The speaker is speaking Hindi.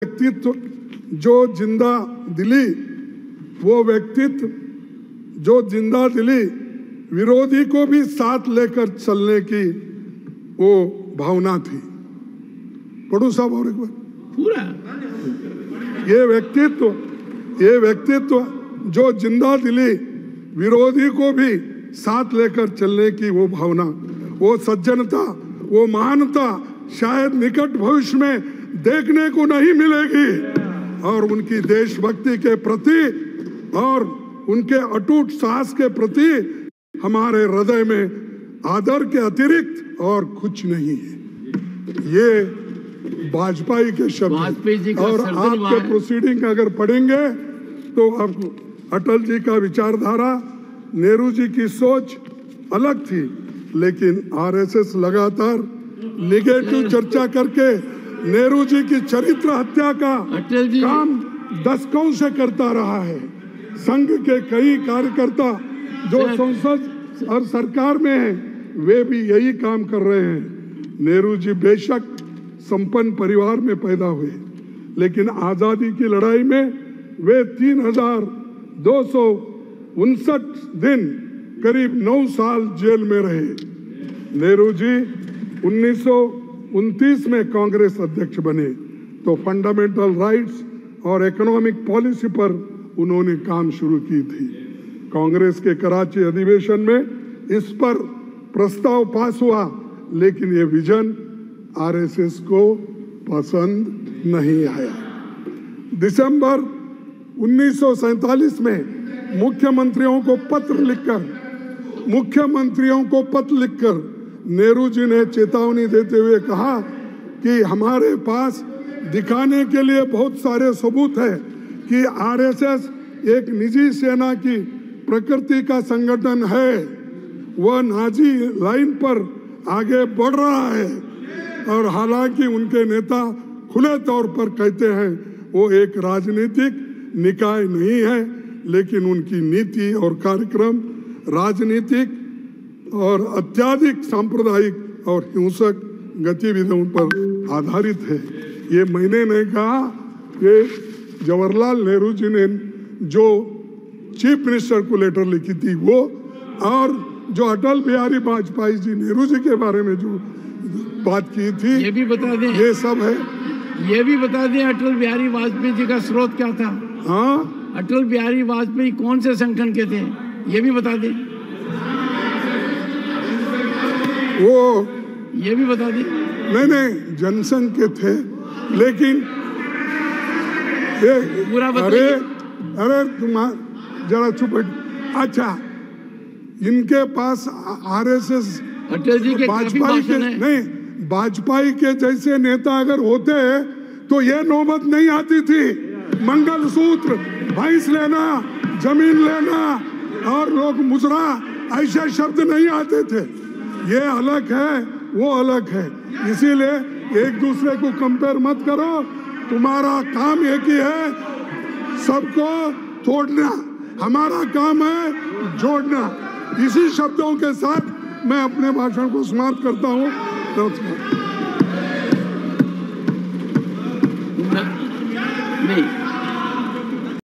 व्यक्तित्व जो जिंदा दिली, वो व्यक्तित्व जो जिंदा दिली विरोधी को भी साथ लेकर चलने की वो भावना थी। पढ़ू साहब और एक बार पूरा ये व्यक्तित्व जो जिंदा दिली विरोधी को भी साथ लेकर चलने की वो भावना, वो सज्जनता, वो महानता शायद निकट भविष्य में देखने को नहीं मिलेगी। और उनकी देशभक्ति के प्रति और उनके अटूट साहस के प्रति हमारे हृदय में आदर के अतिरिक्त और कुछ नहीं है। ये वाजपेयी के शब्द और आपके प्रोसीडिंग अगर पढ़ेंगे तो आपको अटल जी का विचारधारा, नेहरू जी की सोच अलग थी, लेकिन आरएसएस लगातार निगेटिव चर्चा करके नेहरू जी की चरित्र हत्या का काम दशकों से करता रहा है। संघ के कई कार्यकर्ता जो संसद और सरकार में हैं, वे भी यही काम कर रहे हैं। नेहरू जी बेशक संपन्न परिवार में पैदा हुए, लेकिन आजादी की लड़ाई में वे 3259 दिन करीब 9 साल जेल में रहे। नेहरू जी 1929 में कांग्रेस अध्यक्ष बने तो फंडामेंटल राइट्स और इकोनॉमिक पॉलिसी पर उन्होंने काम शुरू की थी। कांग्रेस के कराची अधिवेशन में इस पर प्रस्ताव पास हुआ, लेकिन ये विजन आरएसएस को पसंद नहीं आया। दिसंबर 1947 में मुख्यमंत्रियों को पत्र लिखकर नेहरू जी ने चेतावनी देते हुए कहा कि हमारे पास दिखाने के लिए बहुत सारे सबूत हैं कि आरएसएस एक निजी सेना की प्रकृति का संगठन है। वह नाजी लाइन पर आगे बढ़ रहा है और हालांकि उनके नेता खुले तौर पर कहते हैं वो एक राजनीतिक निकाय नहीं है, लेकिन उनकी नीति और कार्यक्रम राजनीतिक और अत्यधिक सांप्रदायिक और हिंसक गतिविधियों पर आधारित है। ये मैंने नहीं कहा, ये जवाहरलाल नेहरू जी ने जो चीफ मिनिस्टर को लेटर लिखी थी वो, और जो अटल बिहारी वाजपेयी जी नेहरू जी के बारे में जो बात की थी, ये भी बता दें, ये सब है। ये भी बता दें अटल बिहारी वाजपेयी जी का स्रोत क्या था। हाँ, अटल बिहारी वाजपेयी कौन से संगठन के थे, ये भी बता दें। वो ये भी बता दें। नहीं, जनसंघ के थे, लेकिन ये पूरा अरे तुम जरा चुप। अच्छा, इनके पास आरएसएस अटल जी के वाजपेयी के नहीं, वाजपेयी के जैसे नेता अगर होते तो ये नौबत नहीं आती थी। मंगलसूत्र, भैंस लेना, जमीन लेना और लोग मुजरा, ऐसे शब्द नहीं आते थे। ये अलग है, वो अलग है। इसीलिए एक दूसरे को कंपेयर मत करो। तुम्हारा काम एक ही है, सबको तोड़ना, हमारा काम है जोड़ना। इसी शब्दों के साथ मैं अपने भाषण को समाप्त करता हूँ। नहीं